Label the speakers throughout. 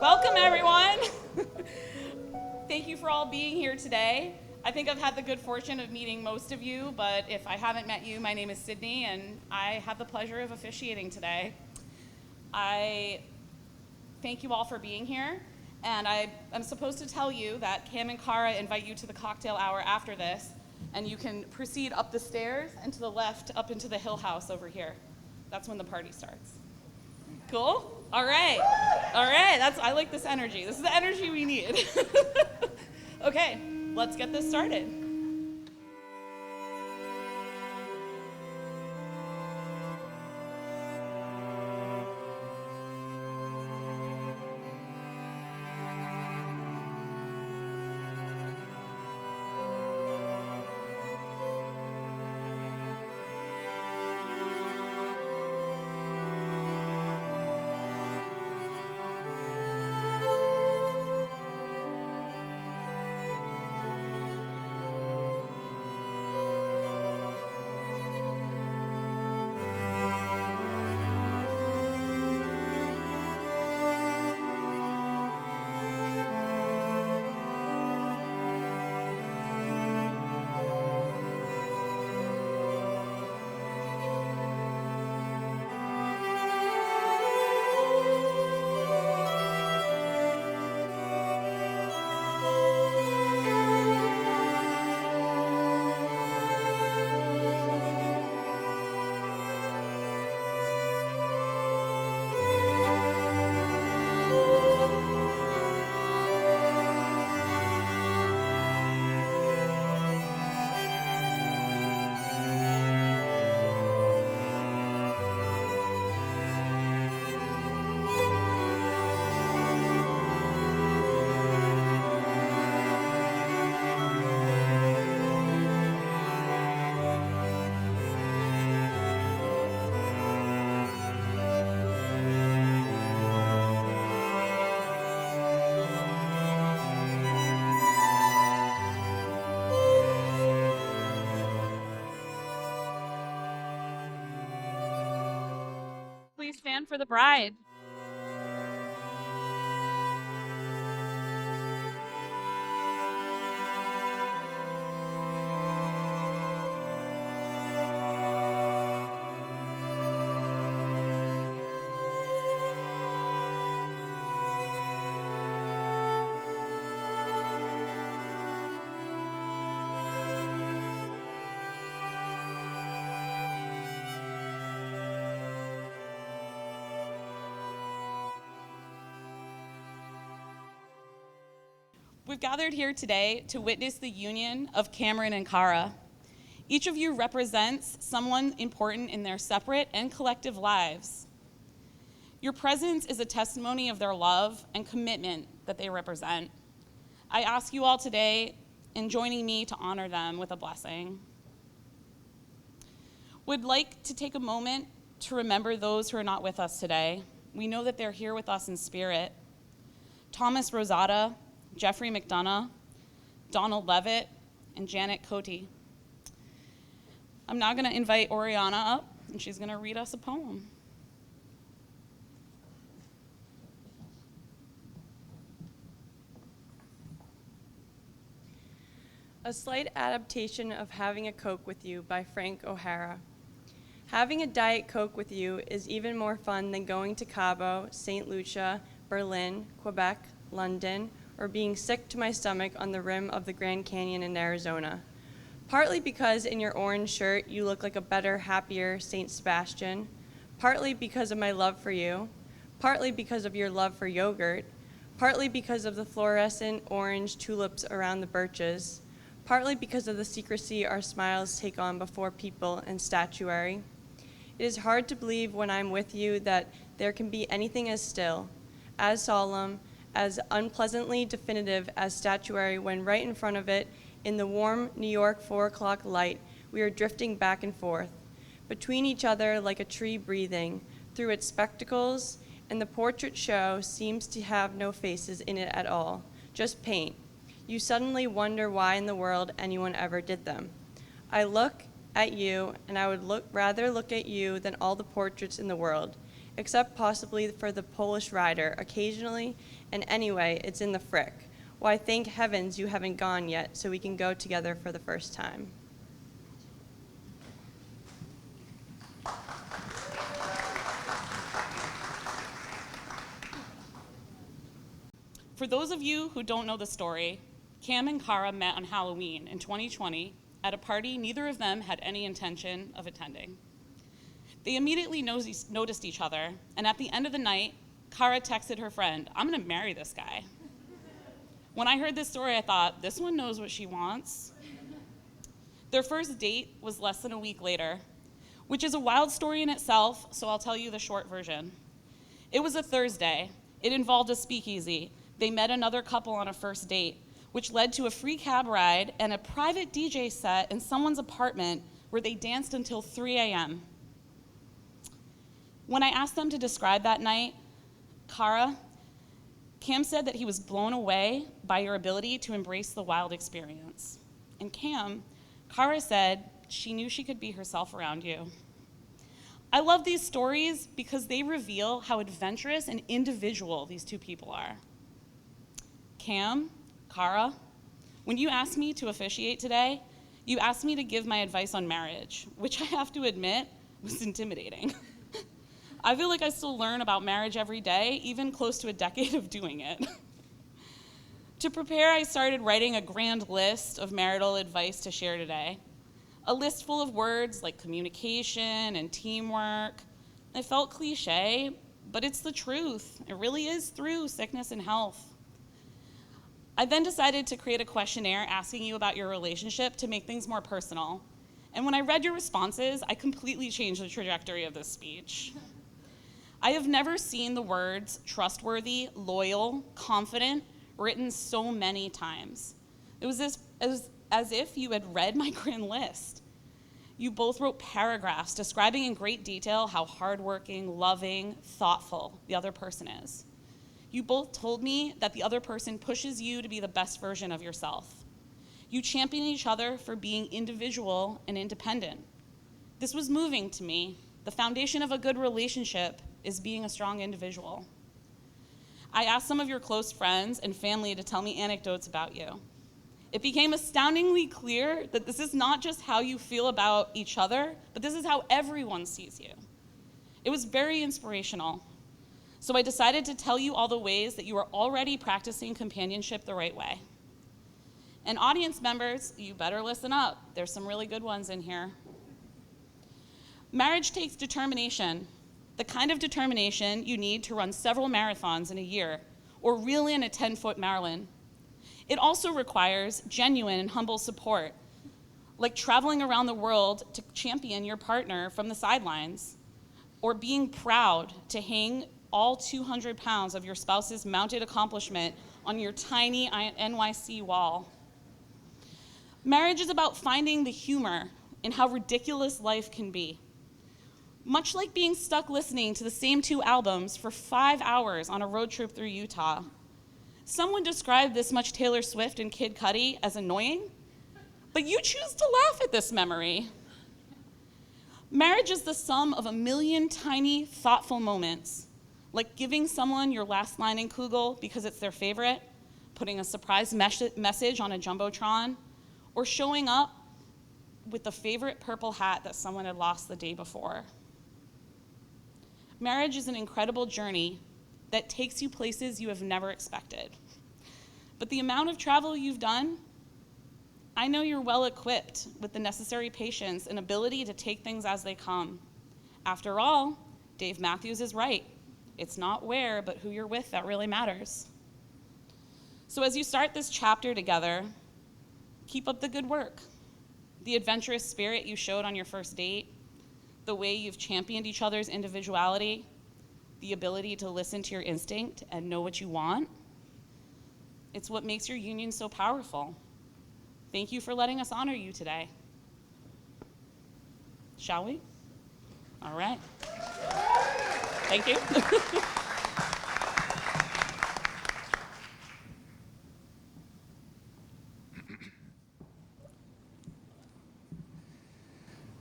Speaker 1: Welcome, everyone. Thank you for all being here today. I think I've had the good fortune of meeting most of you, but if I haven't met you, my name is Sydney, and I have the pleasure of officiating today. I thank you all for being here, and I'm supposed to tell you that Cam and Cara invite you to the cocktail hour after this, and you can proceed up the stairs and to the left up into the Hill House over here. That's when the party starts. Cool? All right. I like this energy. This is the energy we need. Okay, let's get this started. Please stand for the bride. We've gathered here today to witness the union of Cameron and Cara. Each of you represents someone important in their separate and collective lives. Your presence is a testimony of their love and commitment that they represent. I ask you all today in joining me to honor them with a blessing. Would like to take a moment to remember those who are not with us today. We know that they're here with us in spirit. Thomas Rosada, Jeffrey McDonough, Donald Levitt, and Janet Cote. I'm now going to invite Oriana up, and she's going to read us a poem.
Speaker 2: A slight adaptation of Having a Coke with You by Frank O'Hara. Having a Diet Coke with you is even more fun than going to Cabo, St. Lucia, Berlin, Quebec, London, or being sick to my stomach on the rim of the Grand Canyon in Arizona. Partly because in your orange shirt you look like a better, happier St. Sebastian, partly because of my love for you, partly because of your love for yogurt, partly because of the fluorescent orange tulips around the birches, partly because of the secrecy our smiles take on before people and statuary. It is hard to believe when I'm with you that there can be anything as still, as solemn, as unpleasantly definitive as statuary when right in front of it, in the warm New York 4 o'clock light, we are drifting back and forth, between each other like a tree breathing, through its spectacles, and the portrait show seems to have no faces in it at all, just paint. You suddenly wonder why in the world anyone ever did them. I look at you, and I would rather look at you than all the portraits in the world, except possibly for the Polish rider, occasionally And anyway, it's in the frick. Why, thank heavens you haven't gone yet so we can go together for the first time.
Speaker 1: For those of you who don't know the story, Cam and Cara met on Halloween in 2020 at a party neither of them had any intention of attending. They immediately noticed each other, and at the end of the night, Cara texted her friend, "I'm gonna marry this guy." When I heard this story, I thought, this one knows what she wants. Their first date was less than a week later, which is a wild story in itself, so I'll tell you the short version. It was a Thursday. It involved a speakeasy. They met another couple on a first date, which led to a free cab ride and a private DJ set in someone's apartment where they danced until 3 a.m. When I asked them to describe that night, Cam said that he was blown away by your ability to embrace the wild experience. And Cara said she knew she could be herself around you. I love these stories because they reveal how adventurous and individual these two people are. Cara, when you asked me to officiate today, you asked me to give my advice on marriage, which I have to admit was intimidating. I feel like I still learn about marriage every day, even close to a decade of doing it. To prepare, I started writing a grand list of marital advice to share today. A list full of words like communication and teamwork. It felt cliche, but it's the truth. It really is through sickness and health. I then decided to create a questionnaire asking you about your relationship to make things more personal. And when I read your responses, I completely changed the trajectory of this speech. I have never seen the words trustworthy, loyal, confident written so many times. It was as if you had read my grand list. You both wrote paragraphs describing in great detail how hardworking, loving, thoughtful the other person is. You both told me that the other person pushes you to be the best version of yourself. You champion each other for being individual and independent. This was moving to me. The foundation of a good relationship is being a strong individual. I asked some of your close friends and family to tell me anecdotes about you. It became astoundingly clear that this is not just how you feel about each other, but this is how everyone sees you. It was very inspirational. So I decided to tell you all the ways that you are already practicing companionship the right way. And audience members, you better listen up. There's some really good ones in here. Marriage takes determination, the kind of determination you need to run several marathons in a year or reel in a 10-foot marlin. It also requires genuine and humble support, like traveling around the world to champion your partner from the sidelines, or being proud to hang all 200 pounds of your spouse's mounted accomplishment on your tiny NYC wall. Marriage is about finding the humor in how ridiculous life can be. Much like being stuck listening to the same 2 albums for 5 hours on a road trip through Utah. Someone described this much Taylor Swift and Kid Cudi as annoying, but you choose to laugh at this memory. Marriage is the sum of a million tiny, thoughtful moments, like giving someone your last line in Kugel because it's their favorite, putting a surprise message on a Jumbotron, or showing up with the favorite purple hat that someone had lost the day before. Marriage is an incredible journey that takes you places you have never expected. But the amount of travel you've done, I know you're well equipped with the necessary patience and ability to take things as they come. After all, Dave Matthews is right. It's not where, but who you're with that really matters. So as you start this chapter together, keep up the good work. The adventurous spirit you showed on your first date, the way you've championed each other's individuality, the ability to listen to your instinct and know what you want. It's what makes your union so powerful. Thank you for letting us honor you today. Shall we? All right. Thank you.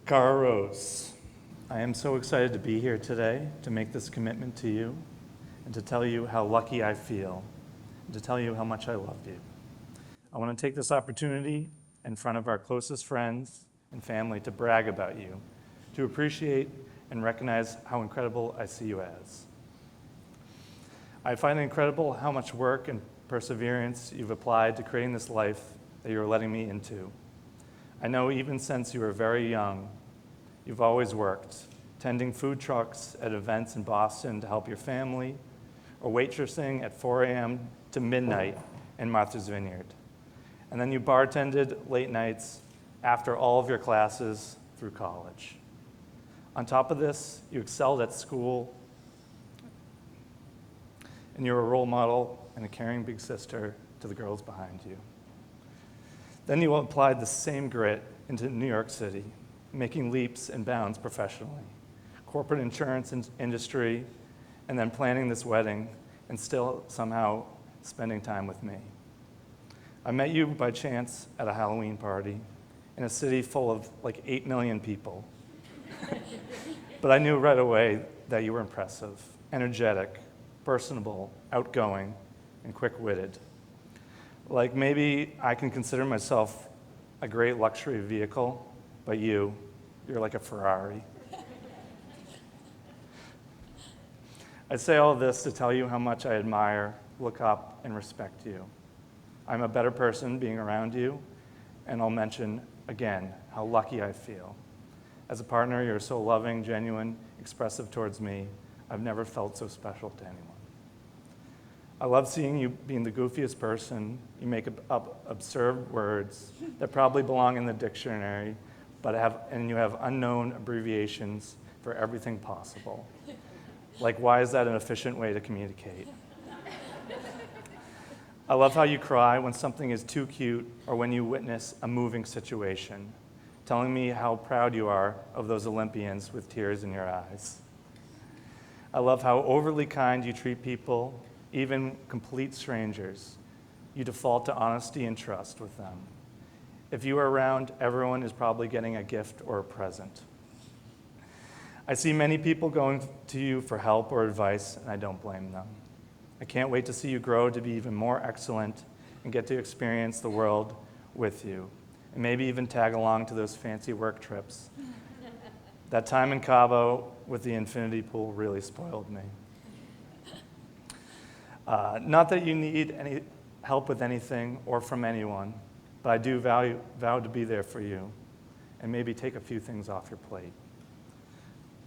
Speaker 3: Cara Rose, I am so excited to be here today to make this commitment to you and to tell you how lucky I feel and to tell you how much I love you. I want to take this opportunity in front of our closest friends and family to brag about you, to appreciate and recognize how incredible I see you as. I find it incredible how much work and perseverance you've applied to creating this life that you're letting me into. I know even since you were very young, you've always worked, tending food trucks at events in Boston to help your family, or waitressing at 4 a.m. to midnight in Martha's Vineyard. And then you bartended late nights after all of your classes through college. On top of this, you excelled at school, and you're a role model and a caring big sister to the girls behind you. Then you applied the same grit into New York City, making leaps and bounds professionally, corporate insurance industry, and then planning this wedding, and still somehow spending time with me. I met you by chance at a Halloween party in a city full of like 8 million people. But I knew right away that you were impressive, energetic, personable, outgoing, and quick-witted. Like maybe I can consider myself a great luxury vehicle, but you're like a Ferrari. I say all this to tell you how much I admire, look up, and respect you. I'm a better person being around you, and I'll mention again how lucky I feel. As a partner, you're so loving, genuine, expressive towards me. I've never felt so special to anyone. I love seeing you being the goofiest person. You make up absurd words that probably belong in the dictionary, and you have unknown abbreviations for everything possible. Like, why is that an efficient way to communicate? I love how you cry when something is too cute or when you witness a moving situation, telling me how proud you are of those Olympians with tears in your eyes. I love how overly kind you treat people, even complete strangers. You default to honesty and trust with them. If you are around, everyone is probably getting a gift or a present. I see many people going to you for help or advice, and I don't blame them. I can't wait to see you grow to be even more excellent and get to experience the world with you, and maybe even tag along to those fancy work trips. That time in Cabo with the infinity pool really spoiled me. Not that you need any help with anything or from anyone, but I do vow to be there for you and maybe take a few things off your plate.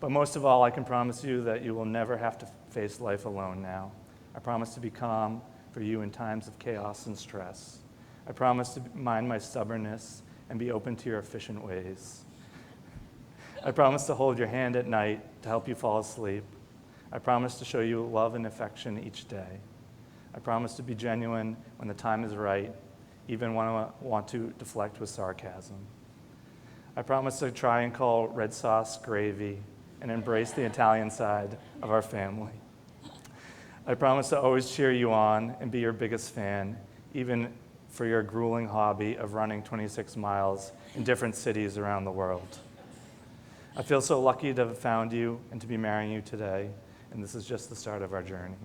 Speaker 3: But most of all, I can promise you that you will never have to face life alone now. I promise to be calm for you in times of chaos and stress. I promise to mind my stubbornness and be open to your efficient ways. I promise to hold your hand at night to help you fall asleep. I promise to show you love and affection each day. I promise to be genuine when the time is right, even when I want to deflect with sarcasm. I promise to try and call red sauce gravy and embrace the Italian side of our family. I promise to always cheer you on and be your biggest fan, even for your grueling hobby of running 26 miles in different cities around the world. I feel so lucky to have found you and to be marrying you today, and this is just the start of our journey.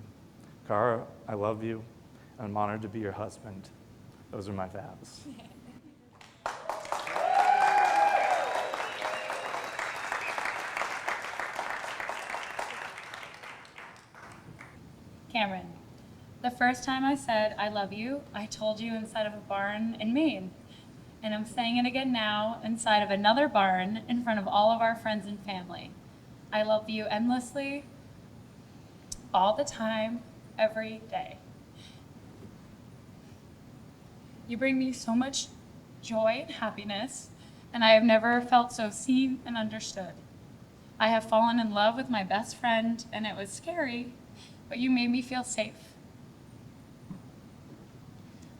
Speaker 3: Cara, I love you, and I'm honored to be your husband. Those are my vows.
Speaker 4: Cameron, the first time I said I love you, I told you inside of a barn in Maine. And I'm saying it again now inside of another barn in front of all of our friends and family. I love you endlessly, all the time, every day. You bring me so much joy and happiness, and I have never felt so seen and understood. I have fallen in love with my best friend, and it was scary, but you made me feel safe.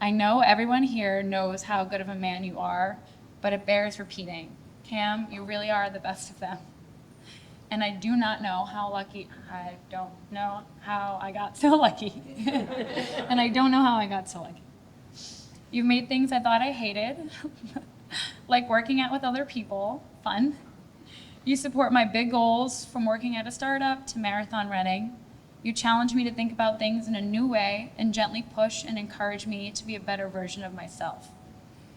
Speaker 4: I know everyone here knows how good of a man you are, but it bears repeating. Cam, you really are the best of them. And I do not know how lucky, I don't know how I got so lucky. And I don't know how I got so lucky. You've made things I thought I hated, like working out with other people, fun. You support my big goals, from working at a startup to marathon running. You challenge me to think about things in a new way and gently push and encourage me to be a better version of myself.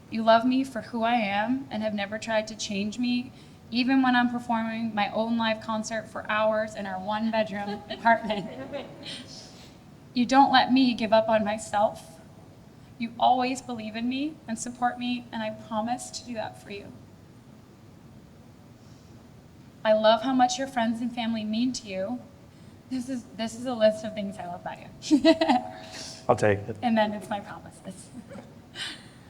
Speaker 4: You love me for who I am and have never tried to change me, even when I'm performing my own live concert for hours in our one-bedroom apartment. You don't let me give up on myself. You always believe in me and support me, and I promise to do that for you. I love how much your friends and family mean to you. This is a list of things I love about you.
Speaker 3: I'll take it.
Speaker 4: And then it's my promises.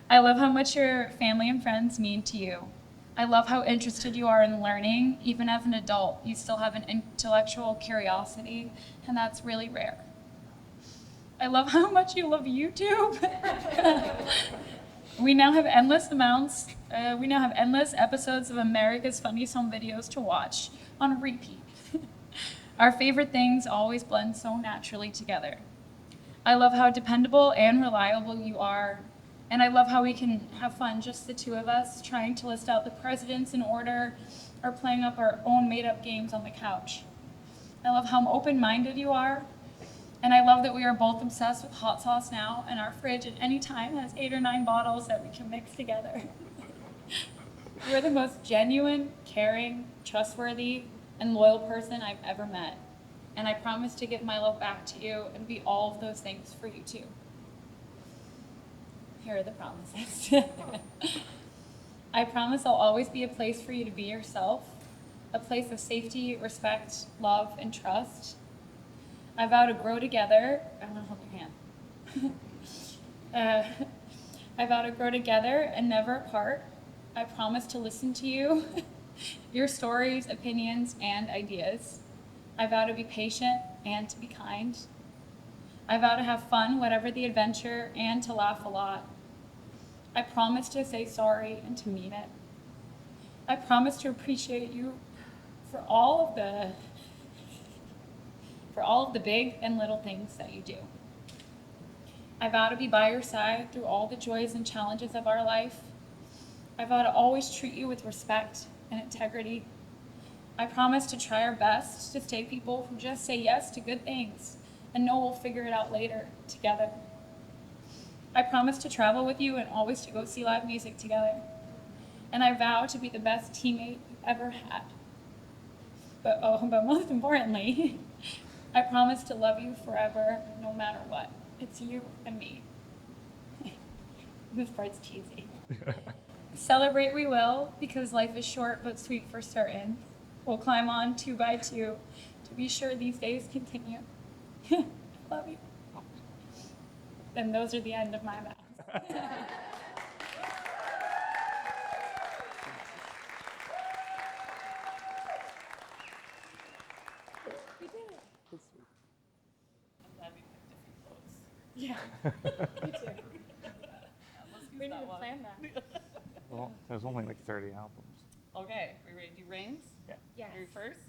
Speaker 4: I love how much your family and friends mean to you. I love how interested you are in learning. Even as an adult, you still have an intellectual curiosity, and that's really rare. I love how much you love YouTube. We now have endless episodes of America's Funniest Home Videos to watch on repeat. Our favorite things always blend so naturally together. I love how dependable and reliable you are, and I love how we can have fun, just the two of us, trying to list out the presidents in order or playing up our own made-up games on the couch. I love how open-minded you are, and I love that we are both obsessed with hot sauce now, and our fridge at any time has 8 or 9 bottles that we can mix together. You're the most genuine, caring, trustworthy, and loyal person I've ever met. And I promise to give my love back to you and be all of those things for you too. Here are the promises. I promise I'll always be a place for you to be yourself, a place of safety, respect, love, and trust. I vow to grow together. I want to hold your hand. I vow to grow together and never apart. I promise to listen to you, your stories, opinions, and ideas. I vow to be patient and to be kind. I vow to have fun, whatever the adventure, and to laugh a lot. I promise to say sorry and to mean it. I promise to appreciate you for all of the big and little things that you do. I vow to be by your side through all the joys and challenges of our life. I vow to always treat you with respect and integrity. I promise to try our best to stay people who just say yes to good things and know we'll figure it out later together. I promise to travel with you and always to go see live music together. And I vow to be the best teammate you've ever had. But most importantly, I promise to love you forever, no matter what. It's you and me. This part's cheesy. Celebrate we will, because life is short but sweet for certain. We'll climb on 2 by 2 to be sure these days continue. Love you. And those are the end of my vows. We did it. I'm glad we picked different clothes. Yeah, me too. We didn't even plan that.
Speaker 3: Well, there's only like 30 albums.
Speaker 1: Okay, are we ready to do rings?
Speaker 3: Yeah.
Speaker 4: Yes.
Speaker 1: You first?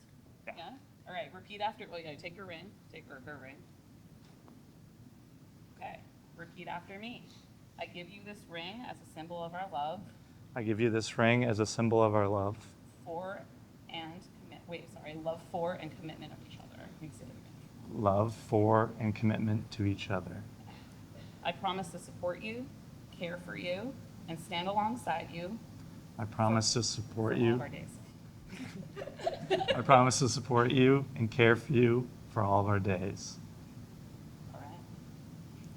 Speaker 3: Yeah.
Speaker 1: All right, repeat after. Oh, yeah, take your ring. Take her ring. Okay, repeat after me. I give you this ring as a symbol of our love.
Speaker 3: I give you this ring as a symbol of our love.
Speaker 1: Love for and commitment of each other. Let me say that again.
Speaker 3: Love for and commitment to each other.
Speaker 1: I promise to support you, care for you, and stand alongside you.
Speaker 3: I promise to support
Speaker 1: for all of
Speaker 3: you.
Speaker 1: our days.
Speaker 3: I promise to support you and care for you for all of our days.
Speaker 1: All right.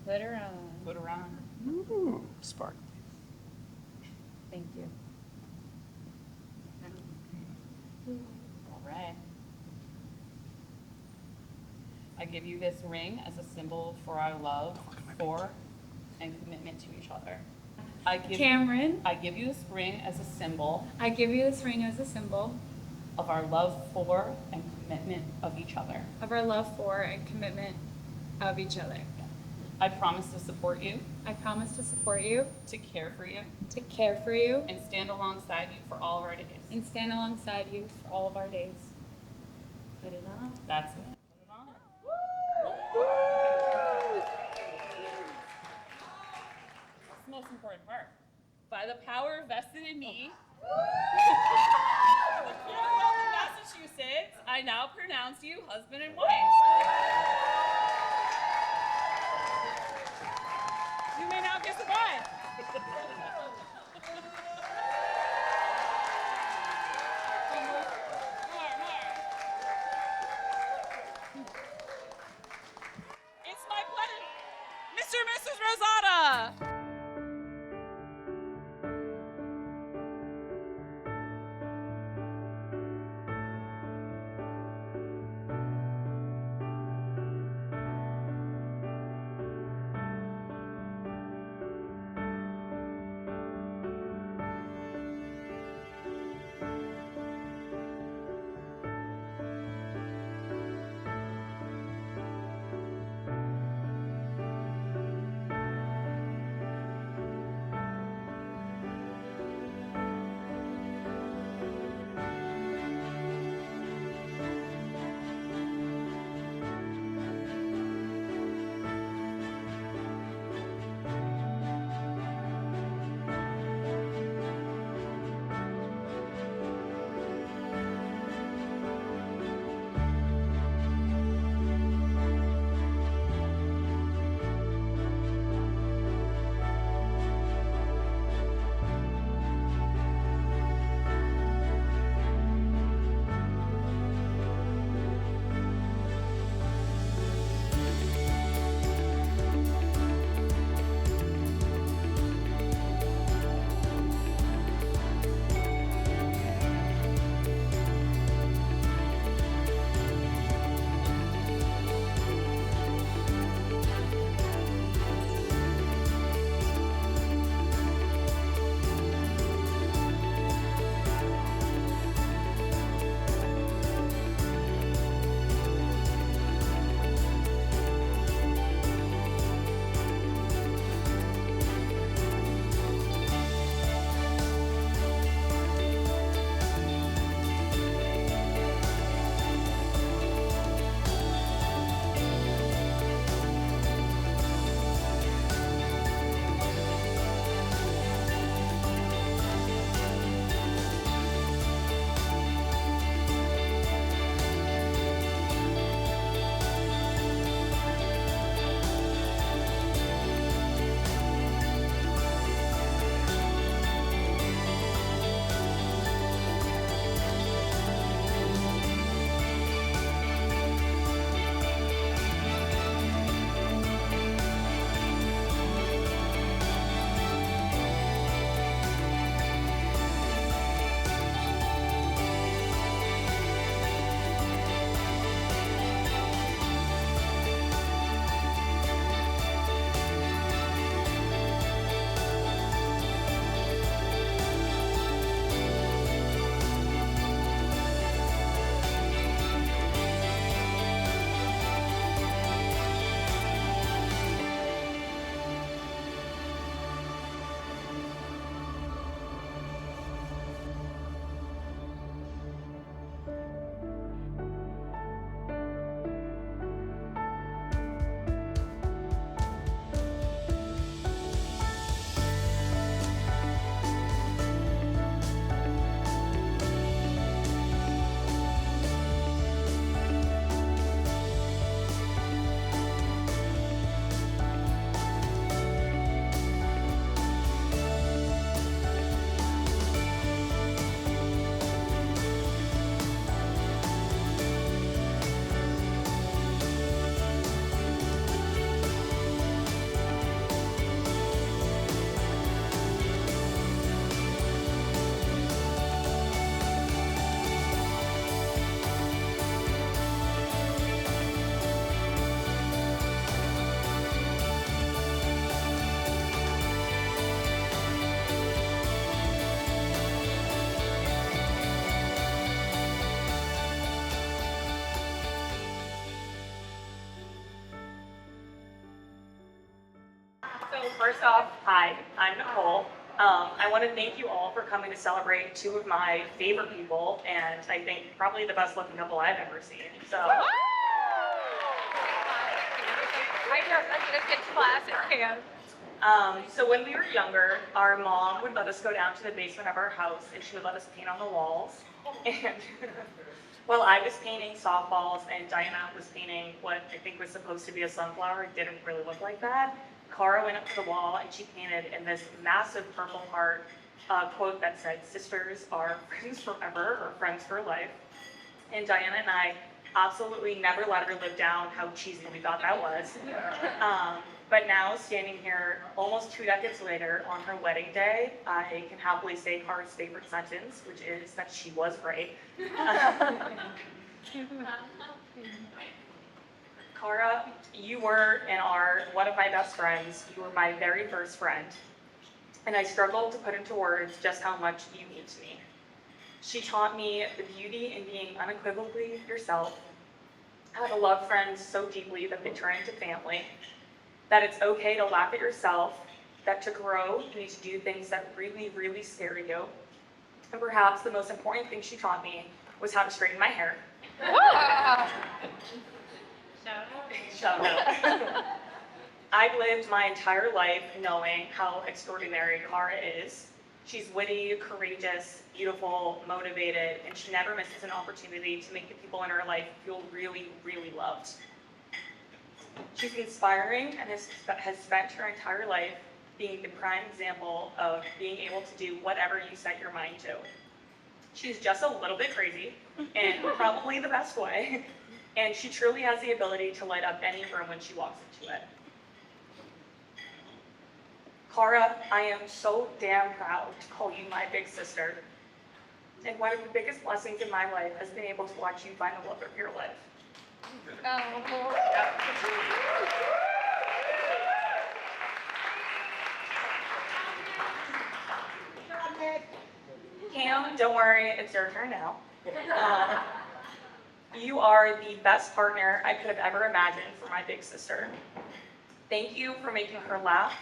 Speaker 4: Put her on.
Speaker 1: Put her on.
Speaker 3: Ooh, spark.
Speaker 4: Thank you.
Speaker 1: All right. I give you this ring as a symbol for our love for and commitment to each other.
Speaker 4: Cameron,
Speaker 1: I give you this ring as a symbol
Speaker 4: I give you this ring as a symbol
Speaker 1: of our love for and commitment of each other.
Speaker 4: of our love for and commitment of each other.
Speaker 1: I promise to support you,
Speaker 4: I promise to support you,
Speaker 1: to care for you,
Speaker 4: to care for you,
Speaker 1: and stand alongside you for all of our days.
Speaker 4: and stand alongside you for all of our days. Put it on.
Speaker 1: That's it. Put it on. That's the most important part. By the power vested in me, the Commonwealth of Massachusetts, I now pronounce you husband and wife. You may now kiss the bride. More. It's my pleasure. Mr. and Mrs. Rosada.
Speaker 5: So first off, hi, I'm Nicole. I want to thank you all for coming to celebrate two of my favorite people, and I think probably the best looking couple I've ever seen. So.
Speaker 6: I just get class at camp.
Speaker 5: So when we were younger, our mom would let us go down to the basement of our house and she would let us paint on the walls. And while I was painting softballs and Diana was painting what I think was supposed to be a sunflower, it didn't really look like that. Cara went up to the wall and she painted in this massive purple heart quote that said, "Sisters are friends forever," or friends for life. And Diana and I absolutely never let her live down how cheesy we thought that was. But now, standing here almost 2 decades later on her wedding day, I can happily say Cara's favorite sentence, which is that she was right. Cara, you were and are one of my best friends. You were my very first friend. And I struggled to put into words just how much you mean to me. She taught me the beauty in being unequivocally yourself, how to love friends so deeply that they turn into family, that it's okay to laugh at yourself, that to grow, you need to do things that really, really scare you. And perhaps the most important thing she taught me was how to straighten my hair. Shout out. I've lived my entire life knowing how extraordinary Cara is. She's witty, courageous, beautiful, motivated, and she never misses an opportunity to make the people in her life feel really, really loved. She's inspiring and has spent her entire life being the prime example of being able to do whatever you set your mind to. She's just a little bit crazy, in probably the best way, and she truly has the ability to light up any room when she walks into it. Cara, I am so damn proud to call you my big sister. And one of the biggest blessings in my life has been able to watch you find the love of your life. Cam, don't worry, it's your turn now. You are the best partner I could have ever imagined for my big sister. Thank you for making her laugh.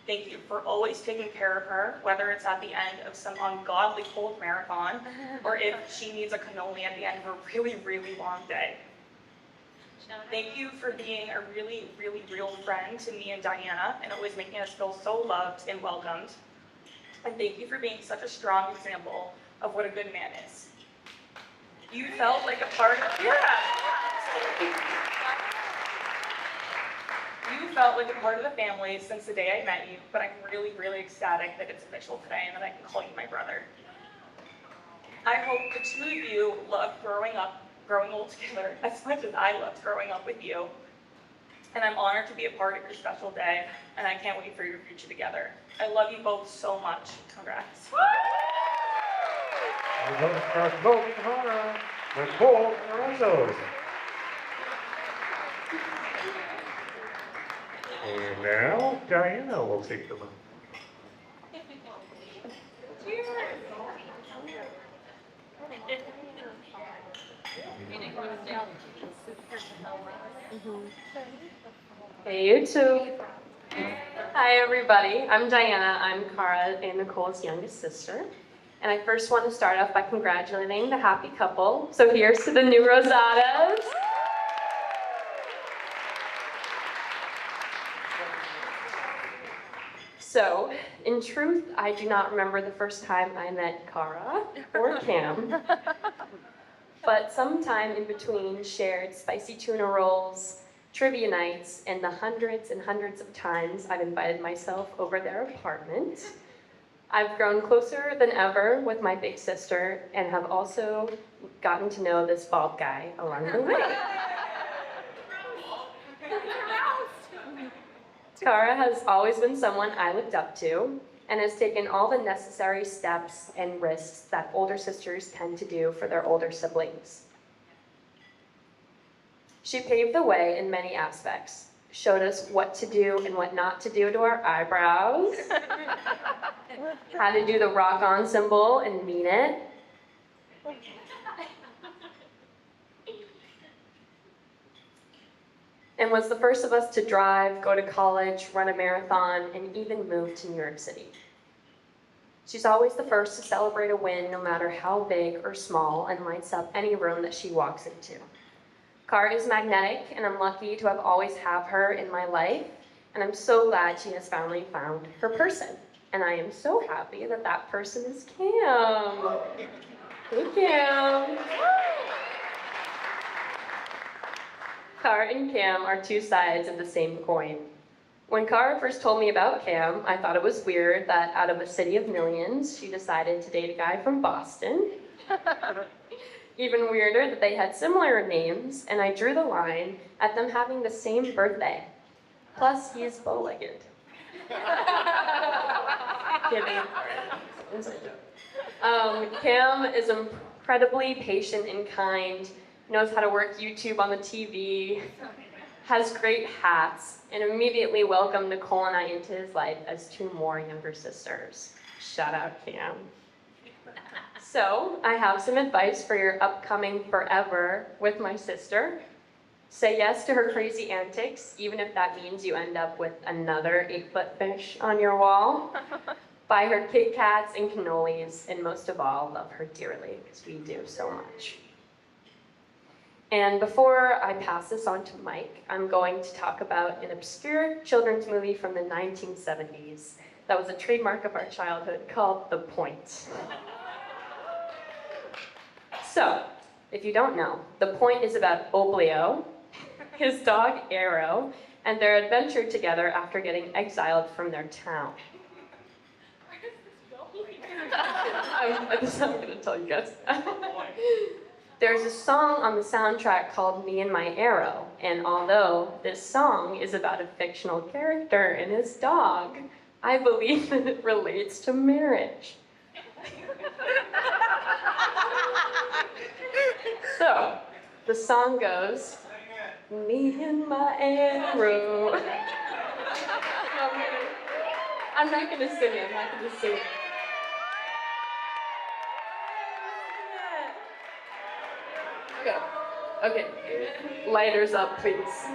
Speaker 5: Thank you for always taking care of her, whether it's at the end of some ungodly cold marathon, or if she needs a cannoli at the end of a really, really long day. Thank you for being a really, really real friend to me and Diana, and always making us feel so loved and welcomed. And thank you for being such a strong example of what a good man is. You felt like a part of, You felt like a part of the family since the day I met you, but I'm really, really ecstatic that it's official today and that I can call you my brother. I hope the two of you loved growing old together as much as I loved growing up with you. And I'm honored to be a part of your special day, and I can't wait for your future together. I love you both so much. Congrats.
Speaker 6: Voting Cara, Nicole Lorenzo. And now Diana will take the lead.
Speaker 7: Hey, you too. Hi, everybody. I'm Diana. I'm Cara and Nicole's youngest sister. And I first want to start off by congratulating the happy couple. So here's to the new Rosadas. So, in truth, I do not remember the first time I met Cara or Cam. But sometime in between shared spicy tuna rolls, trivia nights, and the hundreds and hundreds of times I've invited myself over their apartment, I've grown closer than ever with my big sister and have also gotten to know this bald guy along the way. Cara has always been someone I looked up to and has taken all the necessary steps and risks that older sisters tend to do for their older siblings. She paved the way in many aspects, showed us what to do and what not to do to our eyebrows, how to do the rock-on symbol and mean it, and was the first of us to drive, go to college, run a marathon, and even move to New York City. She's always the first to celebrate a win, no matter how big or small, and lights up any room that she walks into. Cara is magnetic, and I'm lucky to have always had her in my life, and I'm so glad she has finally found her person. And I am so happy that that person is Cam. Hey, Cam. Cara and Cam are two sides of the same coin. When Cara first told me about Cam, I thought it was weird that out of a city of millions, she decided to date a guy from Boston. Even weirder that they had similar names, and I drew the line at them having the same birthday. Plus, he is bow-legged. Kidding. Inside joke. Cam is incredibly patient and kind, knows how to work YouTube on the TV, has great hats, and immediately welcomed Nicole and I into his life as two more younger sisters. Shout out, Cam. So, I have some advice for your upcoming forever with my sister. Say yes to her crazy antics, even if that means you end up with another 8-foot fish on your wall. Buy her Kit Kats and cannolis, and most of all, love her dearly, because we do so much. And before I pass this on to Mike, I'm going to talk about an obscure children's movie from the 1970s that was a trademark of our childhood called The Point. So, if you don't know, The Point is about Oblio, his dog Arrow, and their adventure together after getting exiled from their town. I'm going to tell you guys. There's a song on the soundtrack called Me and My Arrow, and although this song is about a fictional character and his dog, I believe that it relates to marriage. So, the song goes, me and my arrow. I'm not gonna sing it, Okay, lighters up, please.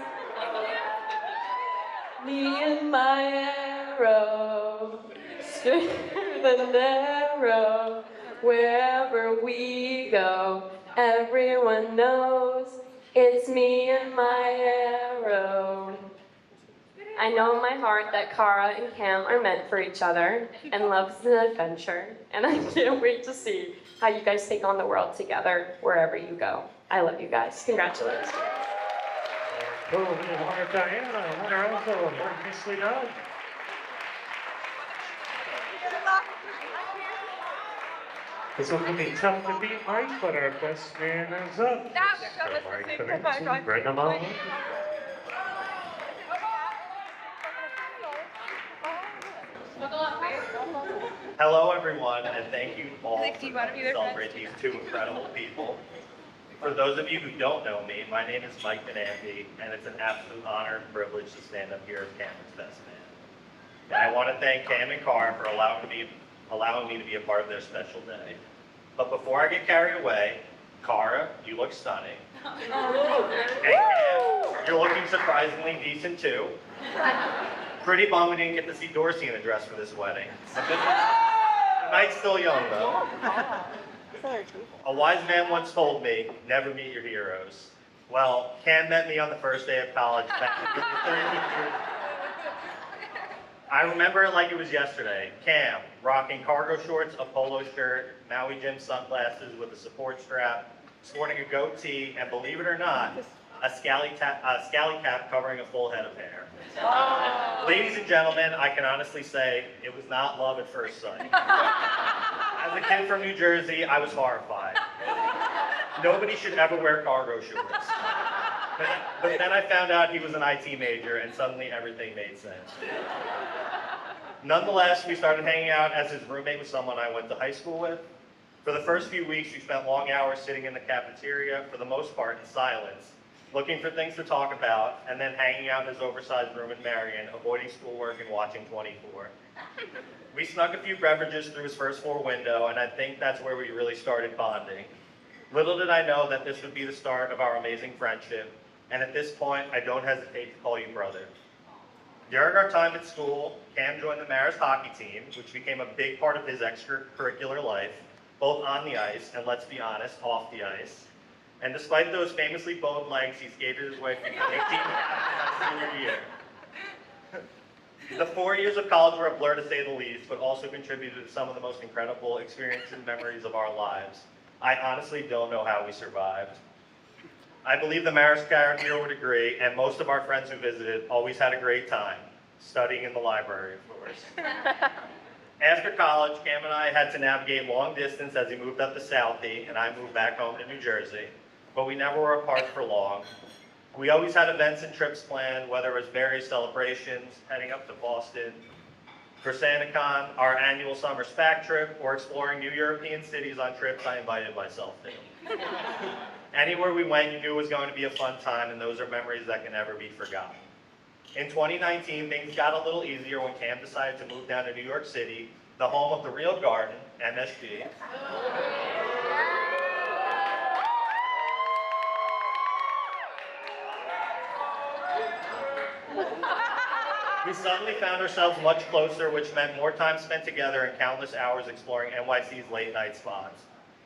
Speaker 7: Me and my arrow, straighter than arrow, wherever we go, everyone knows it's me and my arrow. I know in my heart that Cara and Cam are meant for each other, and love's an adventure, and I can't wait to see how you guys take on the world together wherever you go. I love you guys. Congratulations.
Speaker 6: Cool, Diana, winner also, very nicely done. This one will be tough to beat, Mike, but our best man is up. So Mike, Vanessa, bring him on.
Speaker 8: Hello, everyone, and thank you all for coming to celebrate these two incredible people. For those of you who don't know me, my name is Mike Benambi, and it's an absolute honor and privilege to stand up here as Cameron's best man. And I want to thank Cam and Cara for allowing me to be a part of their special day. But before I get carried away, Cara, you look stunning. And Cam, you're looking surprisingly decent too. Pretty bummed we didn't get to see Dorsey in a dress for this wedding. The night's still young, though. A wise man once told me, never meet your heroes. Well, Cam met me on the first day of college back in 30 years. I remember it like it was yesterday. Cam, rocking cargo shorts, a polo shirt, Maui Jim sunglasses with a support strap, sporting a goatee, and believe it or not, a scally cap covering a full head of hair. Ladies and gentlemen, I can honestly say it was not love at first sight. As a kid from New Jersey, I was horrified. Nobody should ever wear cargo shorts. But then I found out he was an IT major, and suddenly everything made sense. Nonetheless, we started hanging out as his roommate with someone I went to high school with. For the first few weeks, we spent long hours sitting in the cafeteria, for the most part in silence, looking for things to talk about, and then hanging out in his oversized room in Marion, avoiding schoolwork and watching 24. We snuck a few beverages through his first floor window, and I think that's where we really started bonding. Little did I know that this would be the start of our amazing friendship, and at this point, I don't hesitate to call you brother. During our time at school, Cam joined the Maris hockey team, which became a big part of his extracurricular life, both on the ice and, let's be honest, off the ice. And despite those famously bowed legs, he skated his way through the 18 his senior year. The 4 years of college were a blur to say the least, but also contributed to some of the most incredible experiences and memories of our lives. I honestly don't know how we survived. I believe the marriage Cara here would agree, and most of our friends who visited always had a great time, studying in the library, of course. After college, Cam and I had to navigate long distance as he moved up to Southie, and I moved back home to New Jersey, but we never were apart for long. We always had events and trips planned, whether it was various celebrations, heading up to Boston for SantaCon, our annual summer SPAC trip, or exploring new European cities on trips I invited myself to. Anywhere we went, you knew it was going to be a fun time, and those are memories that can never be forgotten. In 2019, things got a little easier when Cam decided to move down to New York City, the home of the real garden, MSG. We suddenly found ourselves much closer, which meant more time spent together and countless hours exploring NYC's late night spots.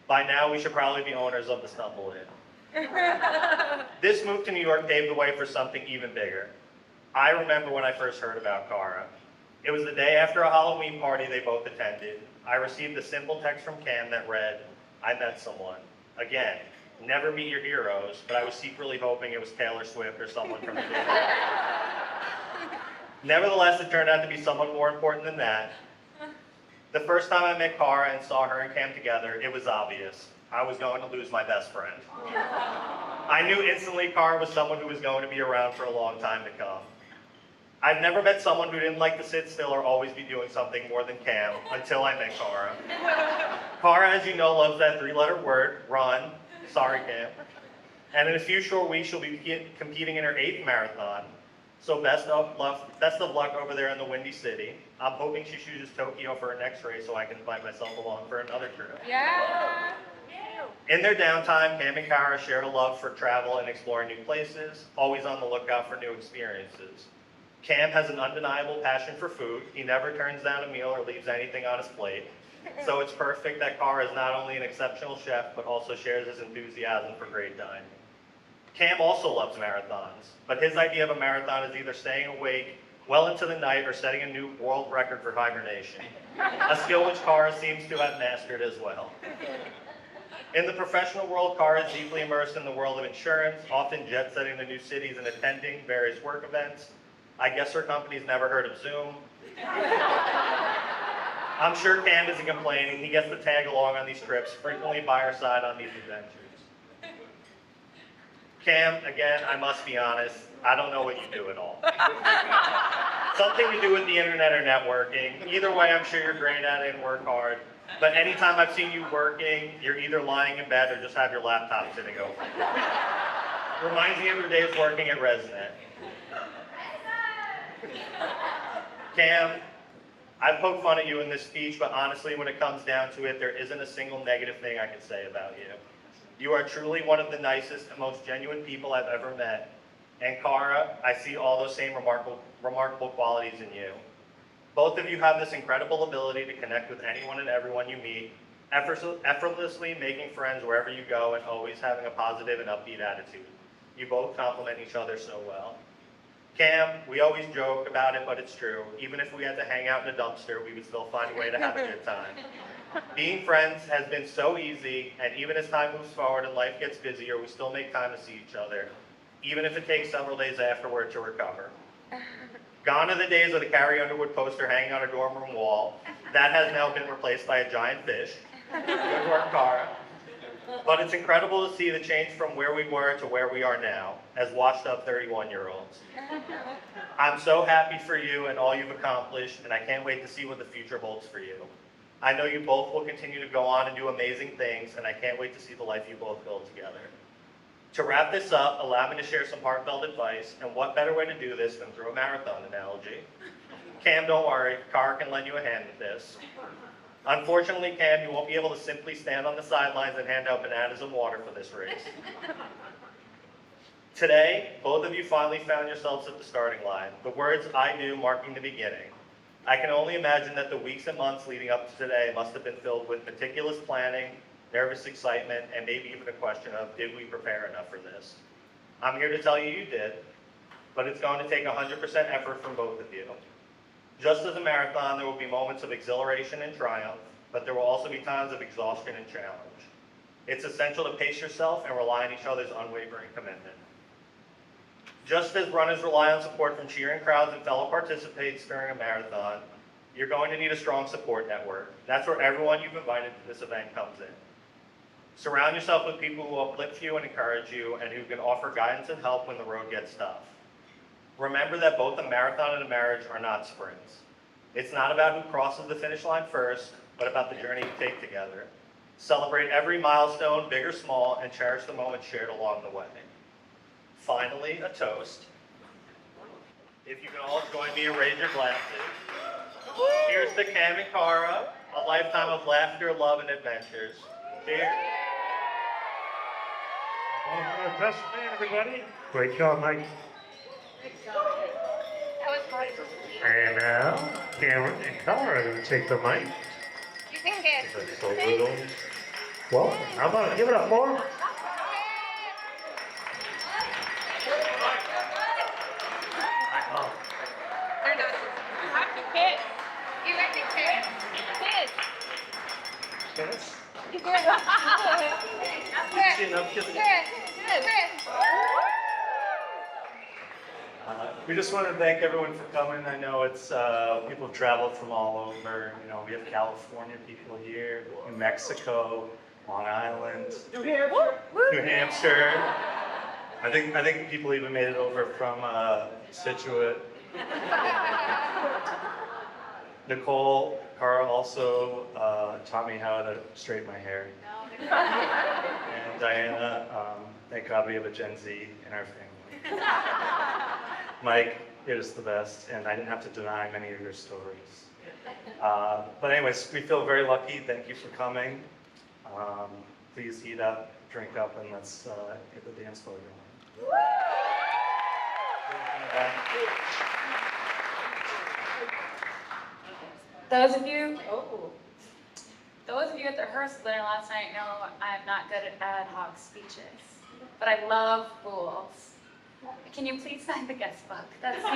Speaker 8: By now, we should probably be owners of the Stumble Inn. This move to New York paved the way for something even bigger. I remember when I first heard about Cara. It was the day after a Halloween party they both attended. I received a simple text from Cam that read, "I met someone." Again, never meet your heroes, but I was secretly hoping it was Taylor Swift or someone from the band. Nevertheless, it turned out to be someone more important than that. The first time I met Cara and saw her and Cam together, it was obvious. I was going to lose my best friend. I knew instantly Cara was someone who was going to be around for a long time to come. I've never met someone who didn't like to sit still or always be doing something more than Cam until I met Cara. Cara, as you know, loves that three-letter word, run. Sorry, Cam. And in a few short weeks, she'll be competing in her 8th marathon. So best of luck over there in the Windy City. I'm hoping she chooses Tokyo for her next race so I can invite myself along for another trip.
Speaker 4: Yeah.
Speaker 8: In their downtime, Cam and Cara share a love for travel and exploring new places, always on the lookout for new experiences. Cam has an undeniable passion for food. He never turns down a meal or leaves anything on his plate. So it's perfect that Cara is not only an exceptional chef, but also shares his enthusiasm for great dining. Cam also loves marathons, but his idea of a marathon is either staying awake well into the night or setting a new world record for hibernation, a skill which Cara seems to have mastered as well. In the professional world, Cara is deeply immersed in the world of insurance, often jet-setting to new cities and attending various work events. I guess her company's never heard of Zoom. I'm sure Cam isn't complaining. He gets to tag along on these trips, frequently by her side on these adventures. Cam, again, I must be honest, I don't know what you do at all. Something to do with the internet or networking. Either way, I'm sure you're great at it and work hard. But anytime I've seen you working, you're either lying in bed or just have your laptop sitting open. Reminds me of your days working at ResNet. Cam, I've poked fun at you in this speech, but honestly, when it comes down to it, there isn't a single negative thing I can say about you. You are truly one of the nicest and most genuine people I've ever met. And Cara, I see all those same remarkable qualities in you. Both of you have this incredible ability to connect with anyone and everyone you meet, effortlessly making friends wherever you go and always having a positive and upbeat attitude. You both complement each other so well. Cam, we always joke about it, but it's true. Even if we had to hang out in a dumpster, we would still find a way to have a good time. Being friends has been so easy, and even as time moves forward and life gets busier, we still make time to see each other, even if it takes several days afterward to recover. Gone are the days of the Carrie Underwood poster hanging on a dorm room wall. That has now been replaced by a giant fish. Good work, Cara. But it's incredible to see the change from where we were to where we are now, as washed-up 31-year-olds. I'm so happy for you and all you've accomplished, and I can't wait to see what the future holds for you. I know you both will continue to go on and do amazing things, and I can't wait to see the life you both build together. To wrap this up, allow me to share some heartfelt advice, and what better way to do this than through a marathon analogy. Cam, don't worry, Cara can lend you a hand with this. Unfortunately, Cam, you won't be able to simply stand on the sidelines and hand out bananas and water for this race. Today, both of you finally found yourselves at the starting line, the words "I do" marking the beginning. I can only imagine that the weeks and months leading up to today must have been filled with meticulous planning, nervous excitement, and maybe even a question of, did we prepare enough for this? I'm here to tell you you did, but it's going to take 100% effort from both of you. Just as a marathon, there will be moments of exhilaration and triumph, but there will also be times of exhaustion and challenge. It's essential to pace yourself and rely on each other's unwavering commitment. Just as runners rely on support from cheering crowds and fellow participants during a marathon, you're going to need a strong support network. That's where everyone you've invited to this event comes in. Surround yourself with people who uplift you and encourage you and who can offer guidance and help when the road gets tough. Remember that both a marathon and a marriage are not sprints. It's not about who crosses the finish line first, but about the journey you take together. Celebrate every milestone, big or small, and cherish the moments shared along the way. Finally, a toast. If you can all join me and raise your glasses. Here's to Cam and Cara, a lifetime of laughter, love, and adventures. Cheers.
Speaker 6: Our best man, everybody. Great job, Mike. And now, Cameron and Cara are going to take the mic.
Speaker 9: You can get
Speaker 6: That's a little. Well, how about it? Give it up more.
Speaker 9: They're done. Happy kids. You like the kids? Kids.
Speaker 6: Yes.
Speaker 9: You good?
Speaker 3: Chin up, kiss it.
Speaker 9: Good.
Speaker 3: We just want to thank everyone for coming. I know it's people have traveled from all over. You know, we have California people here, New Mexico, Long Island, New Hampshire. I think people even made it over from Situate. Nicole, Cara also taught me how to straighten my hair. And Diana, thank God we have a Gen Z in our family. Mike, you're just the best, and I didn't have to deny many of your stories. But anyways, we feel very lucky. Thank you for coming. Please eat up, drink up, and let's get the dance floor going.
Speaker 4: Those of you at the rehearsal dinner last night know I'm not good at ad hoc speeches, but I love rules. Can you please sign the guest book? That's the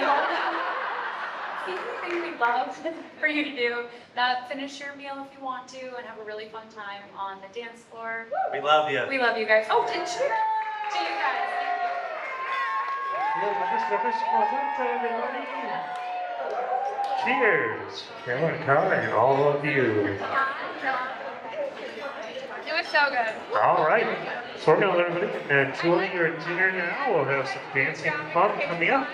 Speaker 4: only thing we'd love for you to do. Now finish your meal if you want to and have a really fun time on the dance floor.
Speaker 3: We love you.
Speaker 4: We love you guys. Oh, and cheers to you guys.
Speaker 6: Cheers, Cameron and Cara, and all of you.
Speaker 9: It was so good.
Speaker 6: All right, so we're going to let everybody enjoy your dinner now. We'll have some dancing and fun coming up.